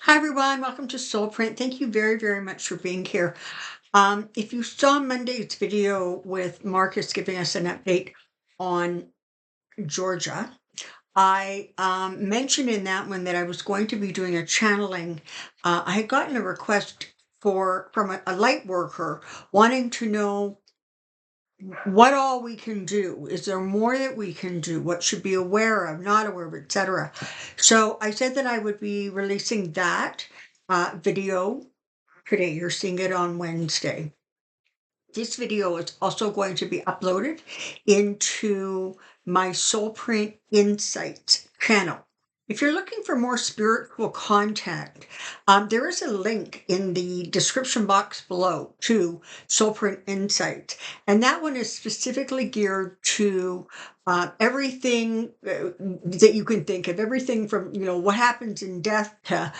Hi everyone, welcome to Soulprint. Thank you very, very much for being here. If you saw Monday's video with Marcus giving us an update on Georgia, I mentioned in that one that I was going to be doing a channeling. I had gotten a request from a light worker wanting to know what all we can do. Is there more that we can do? What should be aware of, not aware of, etc. So I said that I would be releasing that video today. You're seeing it on Wednesday. This video is also going to be uploaded into my Soulprint Insights channel. If you're looking for more spiritual content, there is a link in the description box below to Soulprint Insights. And that one is specifically geared to everything that you can think of, everything from, what happens in death to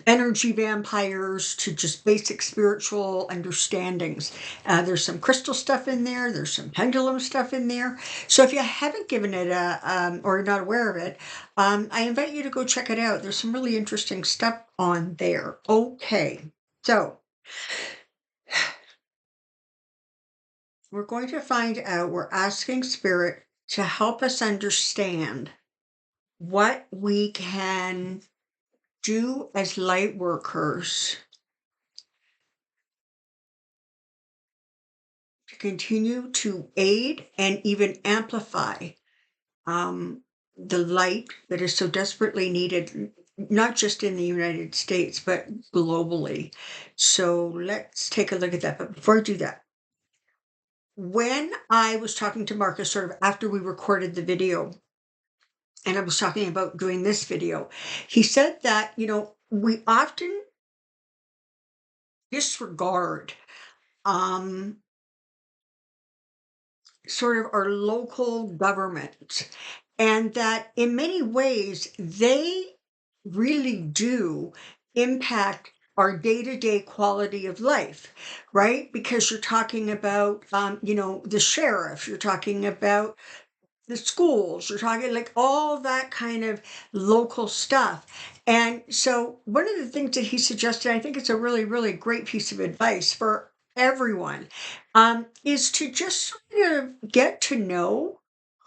energy vampires to just basic spiritual understandings. There's some crystal stuff in there. There's some pendulum stuff in there. So if you haven't given it or you're not aware of it, I invite you to go check it out. There's some really interesting stuff on there. Okay, so we're going to find out, we're asking Spirit to help us understand what we can do as light workers to continue to aid and even amplify the light that is so desperately needed, not just in the United States, but globally. So let's take a look at that. But before I do that, when I was talking to Marcus sort of after we recorded the video, and I was talking about doing this video, he said that, we often disregard um, sort of our local government, and that in many ways they really do impact our day-to-day quality of life, right? Because you're talking about the sheriff, you're talking about the schools, you're talking like all that kind of local stuff. And so one of the things that he suggested, I think it's a really, really great piece of advice for everyone, is to just sort of get to know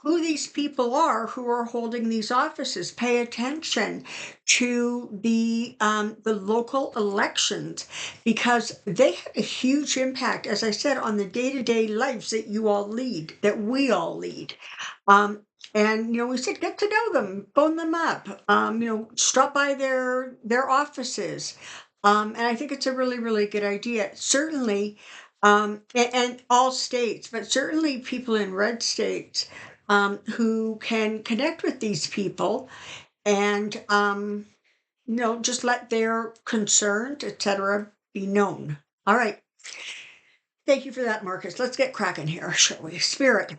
who these people are who are holding these offices. Pay attention to the local elections, because they have a huge impact, as I said, on the day-to-day lives that you all lead, that we all lead. Um, and we said get to know them, phone them up, stop by their offices. And I think it's a really, really good idea. Certainly, and all states, but certainly people in red states who can connect with these people and just let their concerns, etc., be known. All right. Thank you for that, Marcus. Let's get cracking here, shall we? Spirit.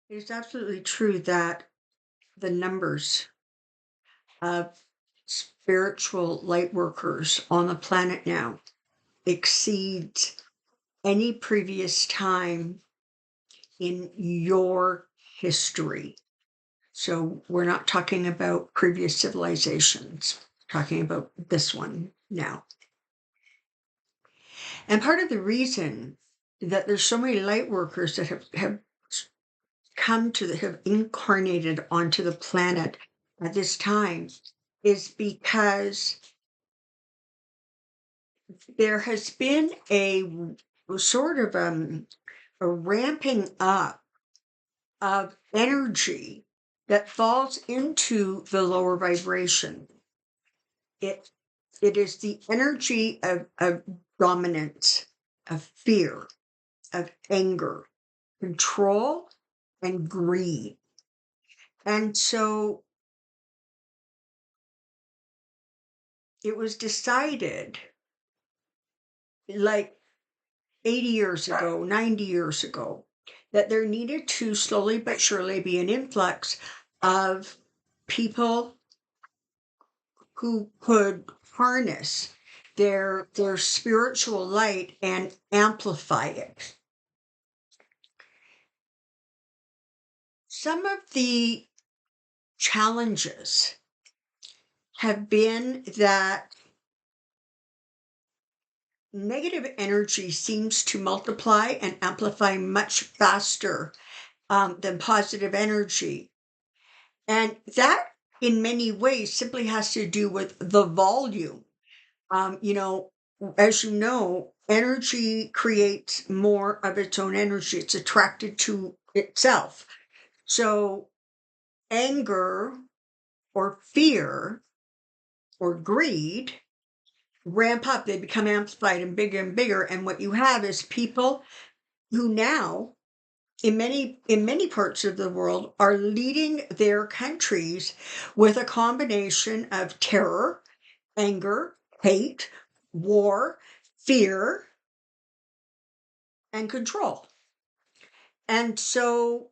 It is absolutely true that the numbers of spiritual light workers on the planet now exceeds any previous time in your history. So we're not talking about previous civilizations, we're talking about this one now. And part of the reason that there's so many light workers that have have incarnated onto the planet at this time is because there has been a sort of a ramping up of energy that falls into the lower vibration. It is the energy of dominance, of fear, of anger, control, and greed. And so it was decided, like 80 years ago, 90 years ago, that there needed to slowly but surely be an influx of people who could harness their spiritual light and amplify it. Some of the challenges have been that negative energy seems to multiply and amplify much faster than positive energy. And that, in many ways, simply has to do with the volume. You know, as you know, energy creates more of its own energy, it's attracted to itself. So, anger or fear or greed ramp up, they become amplified and bigger and bigger. And what you have is people who now in many parts of the world are leading their countries with a combination of terror, anger, hate, war, fear, and control. And so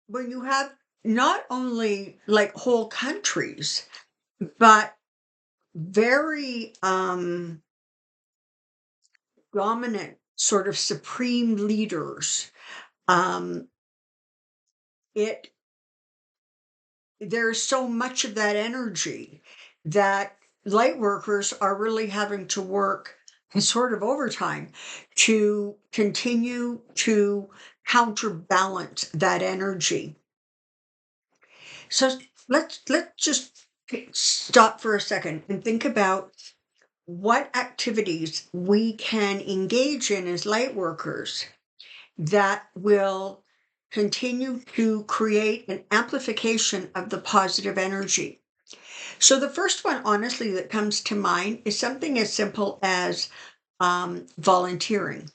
when you have not only like whole countries, but very dominant sort of supreme leaders, um, it there's so much of that energy that light workers are really having to work in sort of overtime to continue to counterbalance that energy. So let's just stop for a second and think about what activities we can engage in as light workers that will continue to create an amplification of the positive energy. So, the first one, honestly, that comes to mind is something as simple as volunteering.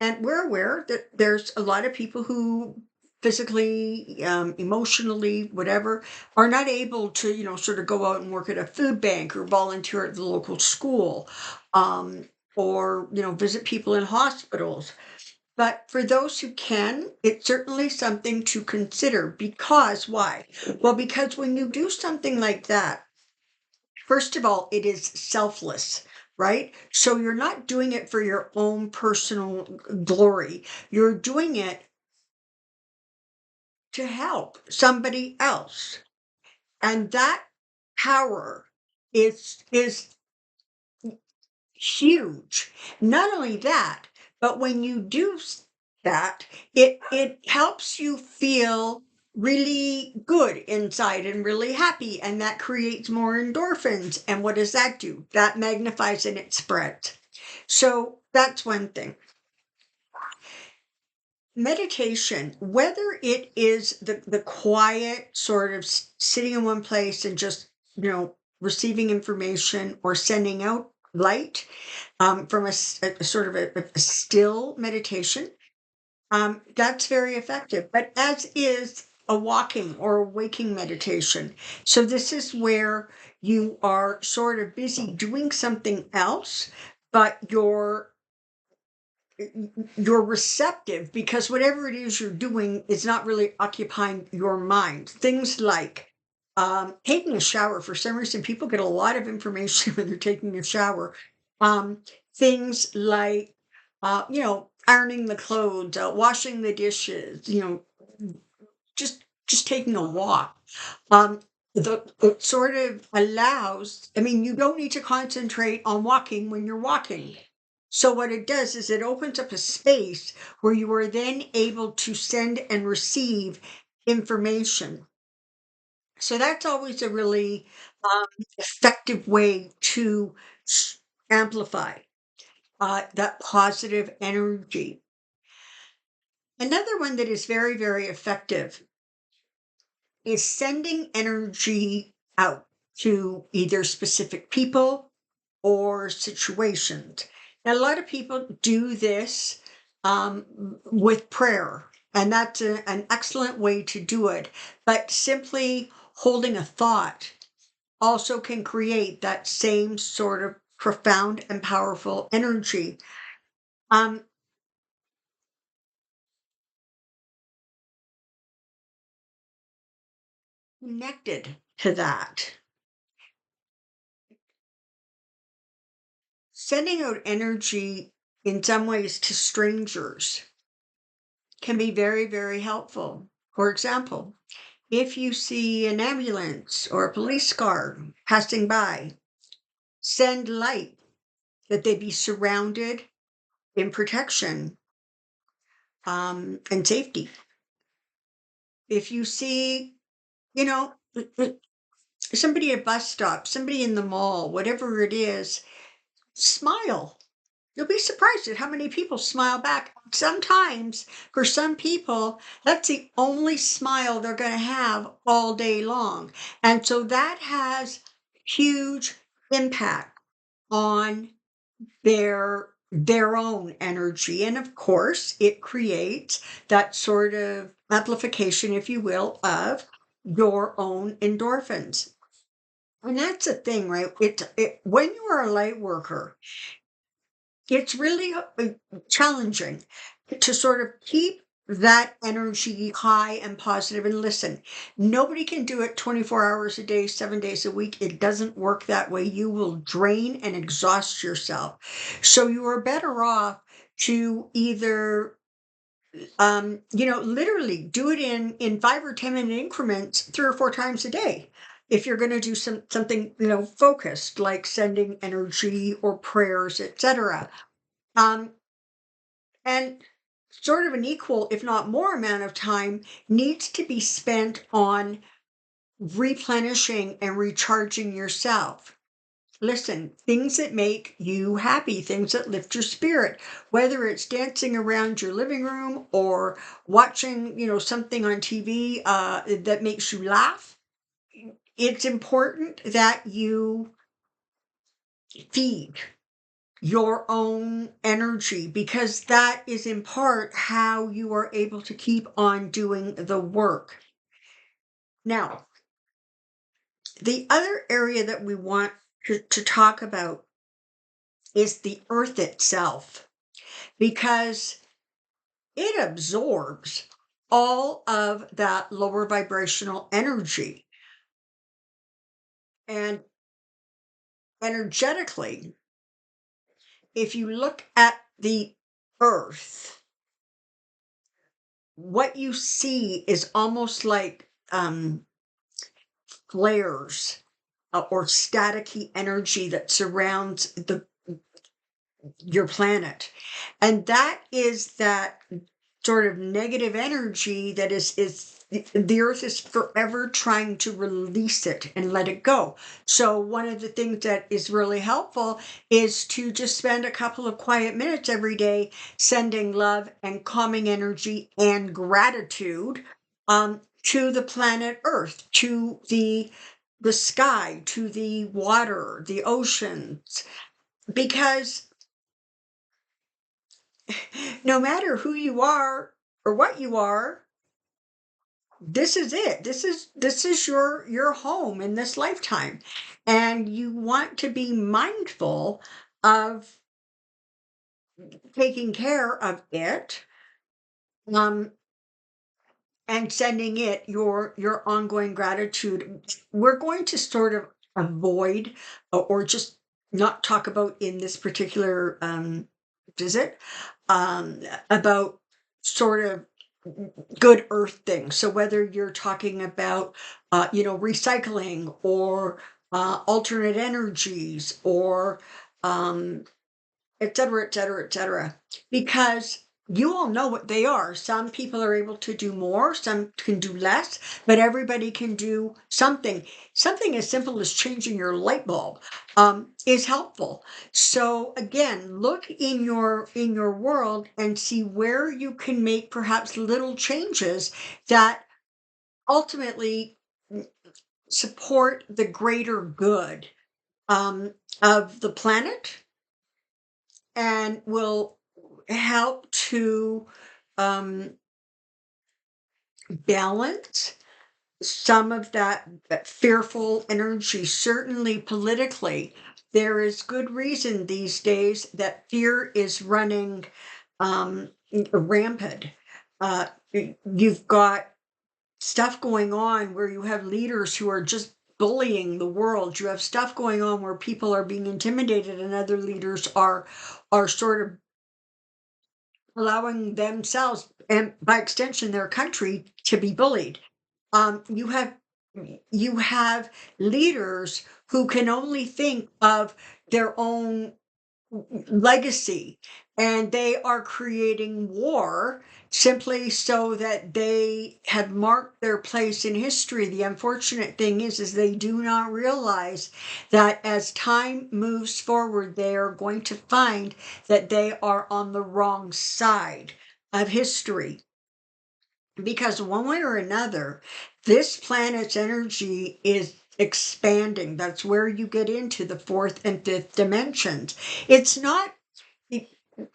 And we're aware that there's a lot of people who physically, emotionally, whatever, are not able to, sort of go out and work at a food bank or volunteer at the local school, or, visit people in hospitals. But for those who can, it's certainly something to consider because why? Well, because when you do something like that, first of all, it is selfless, right? So you're not doing it for your own personal glory. You're doing it to help somebody else. And that power is huge. Not only that, but when you do that, it helps you feel really good inside and really happy, and that creates more endorphins. And what does that do? That magnifies and it spreads. So that's one thing. Meditation, whether it is the quiet sort of sitting in one place and just receiving information or sending out light, from a sort of a still meditation, that's very effective. But as is a walking or a waking meditation. So this is where you are sort of busy doing something else, but you're receptive because whatever it is you're doing is not really occupying your mind. Things like taking a shower. For some reason, people get a lot of information when they're taking a shower. Um, Things like, ironing the clothes, washing the dishes, just taking a walk. Um, it sort of allows, I mean, you don't need to concentrate on walking when you're walking. So what it does is it opens up a space where you are then able to send and receive information. So that's always a really effective way to amplify that positive energy. Another one that is very, very effective is sending energy out to either specific people or situations. Now, a lot of people do this with prayer, and that's an excellent way to do it. But simply holding a thought also can create that same sort of profound and powerful energy. Um, Connected to that. sending out energy in some ways to strangers can be very, very helpful. For example, if you see an ambulance or a police car passing by, send light that they be surrounded in protection and safety. If you see, you know, somebody at a bus stop, somebody in the mall, whatever it is, smile. You'll be surprised at how many people smile back. Sometimes, for some people, that's the only smile they're going to have all day long. And so that has huge impact on their own energy. And of course, it creates that sort of amplification, if you will, of your own endorphins. And that's the thing, right? When you are a light worker, it's really challenging to sort of keep that energy high and positive. And listen, nobody can do it 24 hours a day, 7 days a week. It doesn't work that way. You will drain and exhaust yourself. So you are better off to either literally do it in 5 or 10 minute increments 3 or 4 times a day. If you're going to do something, focused, like sending energy or prayers, etc. um, and sort of an equal, if not more, amount of time needs to be spent on replenishing and recharging yourself. Listen, things that make you happy, things that lift your spirit, whether it's dancing around your living room or watching, something on TV that makes you laugh. It's important that you feed your own energy, because that is in part how you are able to keep on doing the work. Now, the other area that we want to talk about is the earth itself, because it absorbs all of that lower vibrational energy. And energetically, if you look at the earth, what you see is almost like flares or staticky energy that surrounds your planet. And that is that sort of negative energy that is the earth is forever trying to release it and let it go. So one of the things that is really helpful is to just spend a couple of quiet minutes every day sending love and calming energy and gratitude to the planet earth, to the sky, to the water, the oceans, because no matter who you are or what you are, this is it. This is your home in this lifetime. And you want to be mindful of taking care of it, um, and sending it your ongoing gratitude. We're going to sort of avoid or just not talk about in this particular visit about sort of good earth things. So whether you're talking about recycling or alternate energies or et cetera, et cetera, et cetera, because you all know what they are. Some people are able to do more, some can do less, but everybody can do something. Something as simple as changing your light bulb is helpful. So again, look in your world and see where you can make perhaps little changes that ultimately support the greater good of the planet, and will help to um, balance some of that fearful energy. Certainly politically, there is good reason these days that fear is running rampant. You've got stuff going on where you have leaders who are just bullying the world. You have stuff going on where people are being intimidated and other leaders are sort of allowing themselves and by extension their country to be bullied. You have you have leaders who can only think of their own legacy, and they are creating war simply so that they have marked their place in history. The unfortunate thing is they do not realize that as time moves forward, they are going to find that they are on the wrong side of history, because one way or another, this planet's energy is expanding. That's where you get into the fourth and fifth dimensions. It's not,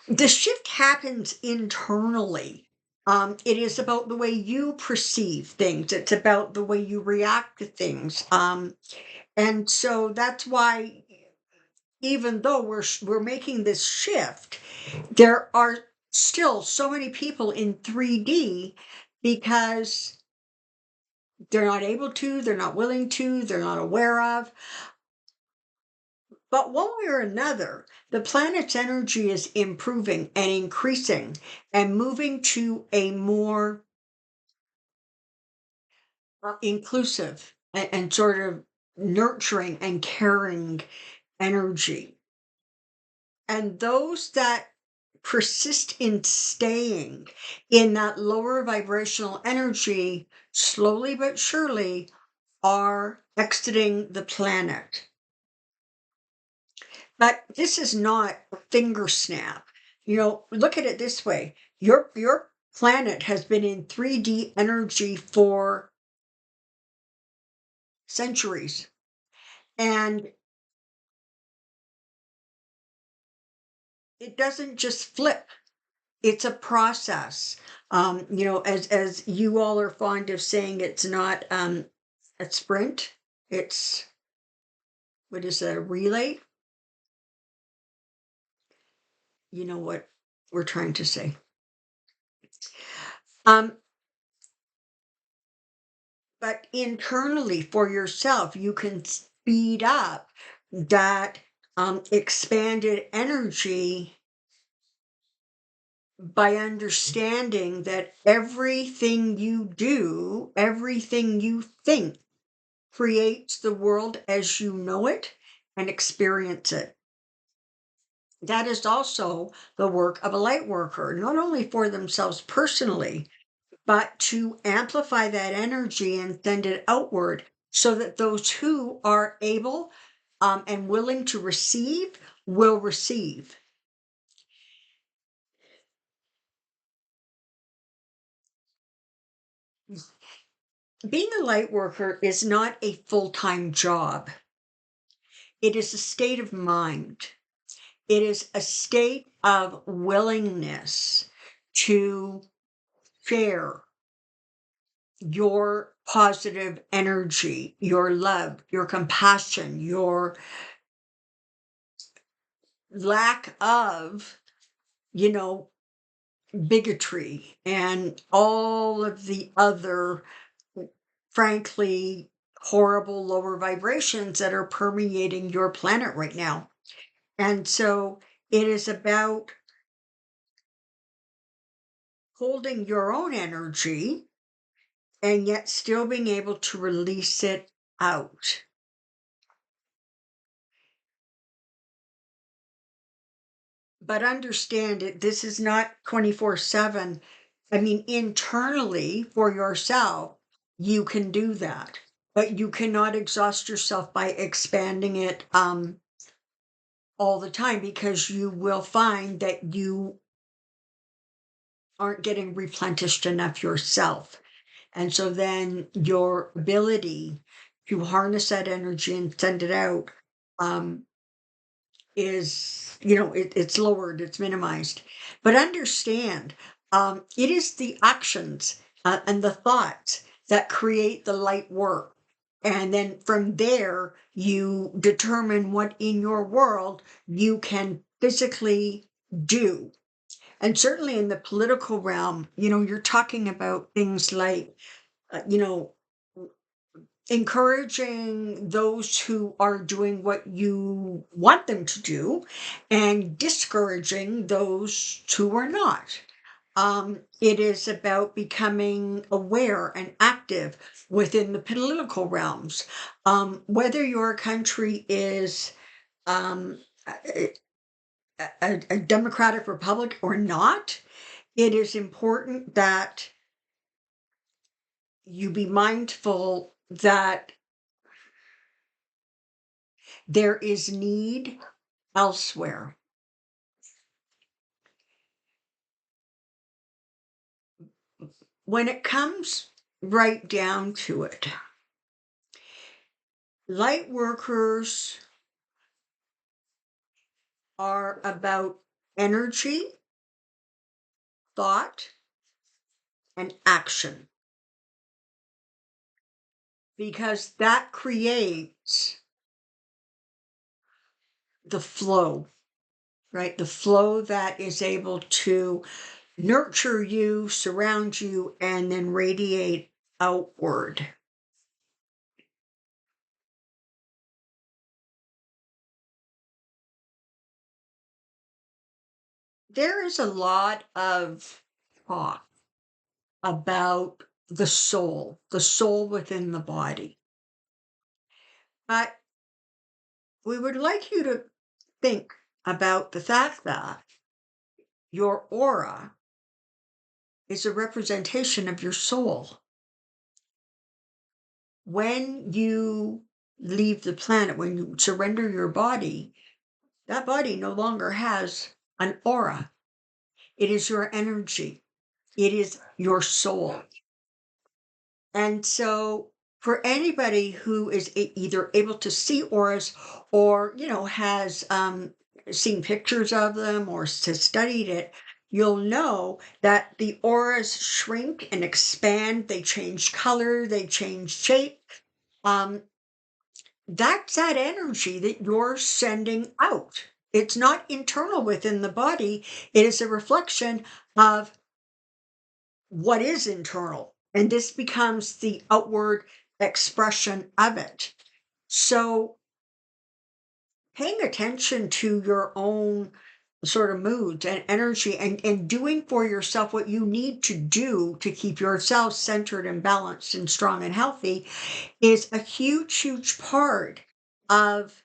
the shift happens internally. It is about the way you perceive things. It's about the way you react to things. And so that's why, even though we're making this shift, there are still so many people in 3D because they're not able to, they're not willing to, they're not aware of. But one way or another, the planet's energy is improving and increasing and moving to a more inclusive and sort of nurturing and caring energy. And those that persist in staying in that lower vibrational energy, slowly but surely, are exiting the planet. But this is not a finger snap. Look at it this way. Your planet has been in 3D energy for centuries. And it doesn't just flip. It's a process. As you all are fond of saying, it's not a sprint. It's, what is a relay? You know what we're trying to say. Um, but internally for yourself, you can speed up that expanded energy by understanding that everything you do, everything you think, creates the world as you know it and experience it. That is also the work of a light worker, not only for themselves personally, but to amplify that energy and send it outward so that those who are able and willing to receive will receive. Being a light worker is not a full-time job. It is a state of mind. It is a state of willingness to share your positive energy, your love, your compassion, your lack of, you know, bigotry and all of the other, frankly, horrible lower vibrations that are permeating your planet right now. And so it is about holding your own energy and yet still being able to release it out. But understand it, this is not 24/7. I mean, internally for yourself, you can do that, but you cannot exhaust yourself by expanding it all the time, because you will find that you aren't getting replenished enough yourself. And so then your ability to harness that energy and send it out um, is, it's lowered, it's minimized. But understand, it is the actions and the thoughts that create the light work. And then from there, you determine what in your world you can physically do. And certainly in the political realm, you're talking about things like, uh, you know, encouraging those who are doing what you want them to do and discouraging those who are not. It is about becoming aware and active within the political realms. Whether your country is um, a, a democratic republic or not, it is important that you be mindful that there is need elsewhere. When it comes right down to it, light workers are about energy, thought, and action, because that creates the flow, right? The flow that is able to nurture you, surround you, and then radiate outward. There is a lot of talk about the soul within the body. But we would like you to think about the fact that your aura is a representation of your soul. When you leave the planet, when you surrender your body, that body no longer has an aura. It is your energy. It is your soul. And so for anybody who is either able to see auras or, has seen pictures of them or has studied it, you'll know that the auras shrink and expand. They change color, they change shape. Um, that's that energy that you're sending out. It's not internal within the body. It is a reflection of what is internal. And this becomes the outward expression of it. So paying attention to your own sort of moods and energy and doing for yourself what you need to do to keep yourself centered and balanced and strong and healthy is a huge, huge part of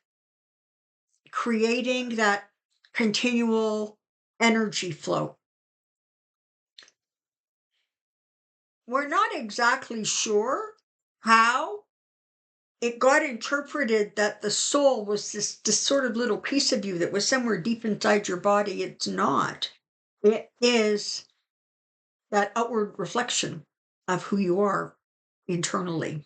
creating that continual energy flow. We're not exactly sure how it got interpreted that the soul was this sort of little piece of you that was somewhere deep inside your body. It's not. It is that outward reflection of who you are internally.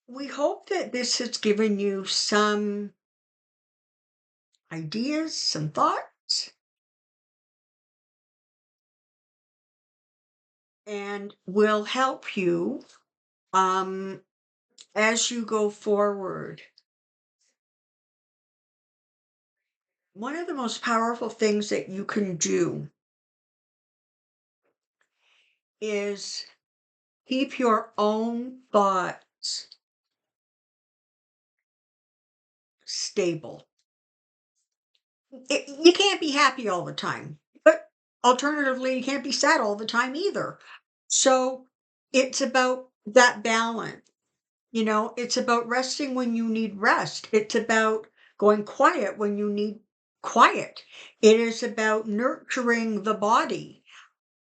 We hope that this has given you some ideas, some thoughts, and will help you um, as you go forward. One of the most powerful things that you can do is keep your own thoughts stable. You can't be happy all the time, but alternatively, you can't be sad all the time either. So it's about that balance. It's about resting when you need rest. It's about going quiet when you need quiet. It is about nurturing the body,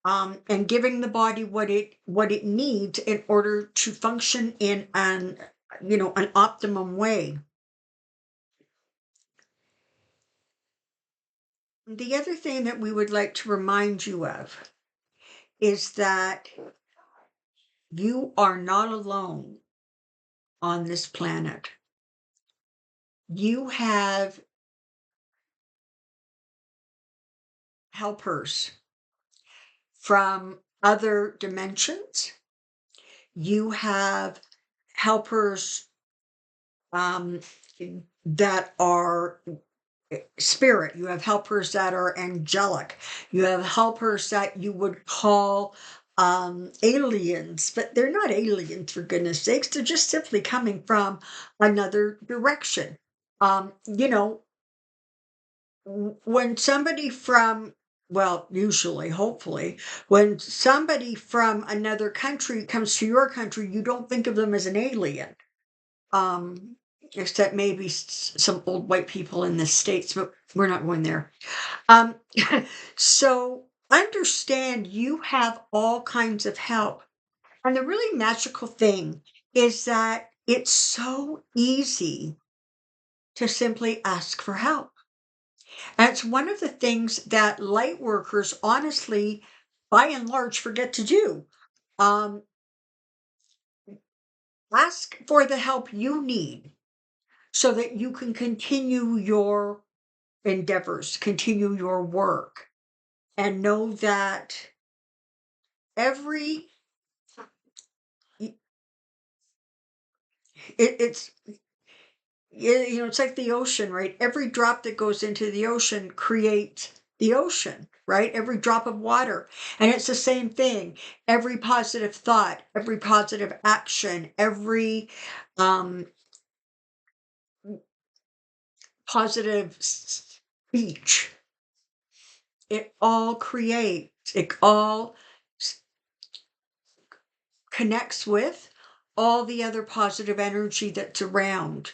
and giving the body what it needs in order to function in an optimum way. The other thing that we would like to remind you of is that you are not alone on this planet. You have helpers from other dimensions. You have helpers um, that are spirit. You have helpers that are angelic. You have helpers that you would call aliens, but they're not aliens for goodness sakes. They're just simply coming from another direction. You know, when somebody from, well, usually, hopefully, when somebody from another country comes to your country, you don't think of them as an alien. Um, Except maybe some old white people in the States, but we're not going there. Um, so understand you have all kinds of help. And the really magical thing is that it's so easy to simply ask for help. And it's one of the things that light workers honestly, by and large, forget to do. Um, Ask for the help you need so that you can continue your endeavors, continue your work, and know that every it, it's it's like the ocean, right? Every drop that goes into the ocean creates the ocean, right? Every drop of water. And it's the same thing. Every positive thought, every positive action, every um, positive speech, it all creates, it all s- connects with all the other positive energy that's around.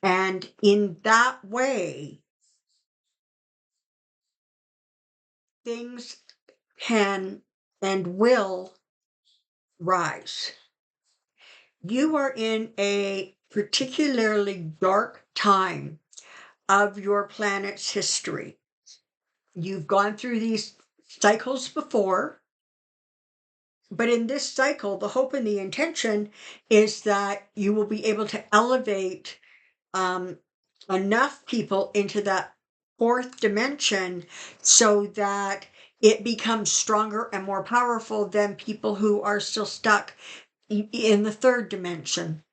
And in that way, things can and will rise. You are in a particularly dark time of your planet's history. You've gone through these cycles before, but in this cycle, the hope and the intention is that you will be able to elevate um, enough people into that fourth dimension so that it becomes stronger and more powerful than people who are still stuck in the third dimension.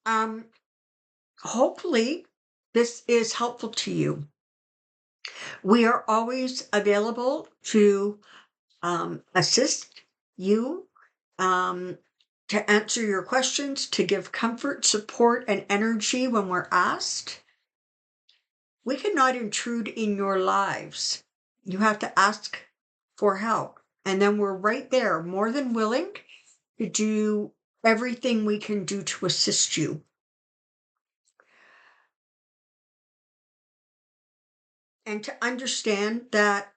Um, Hopefully, this is helpful to you. We are always available to assist you, um, to answer your questions, to give comfort, support, and energy when we're asked. We cannot intrude in your lives. You have to ask for help. And then we're right there, more than willing to do everything we can do to assist you. And to understand that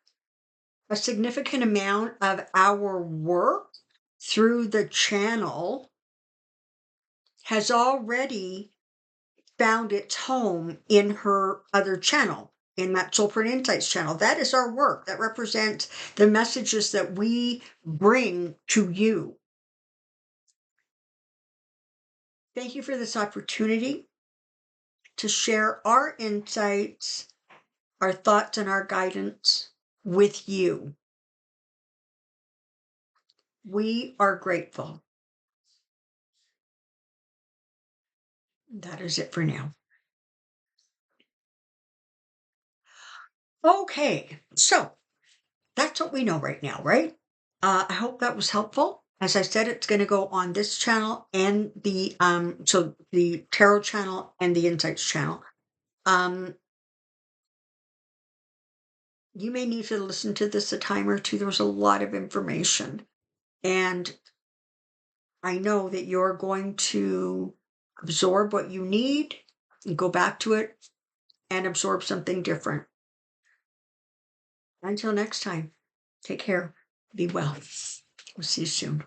a significant amount of our work through the channel has already found its home in her other channel, in that Soulprint Insights channel. That is our work. That represents the messages that we bring to you. Thank you for this opportunity to share our insights, our thoughts, and our guidance with you. We are grateful. That is it for now. Okay, so that's what we know right now, right? I hope that was helpful. As I said, it's going to go on this channel and the tarot channel and the insights channel. You may need to listen to this a time or two. There's a lot of information, and I know that you're going to absorb what you need and go back to it and absorb something different. Until next time, take care. Be well. We'll see you soon.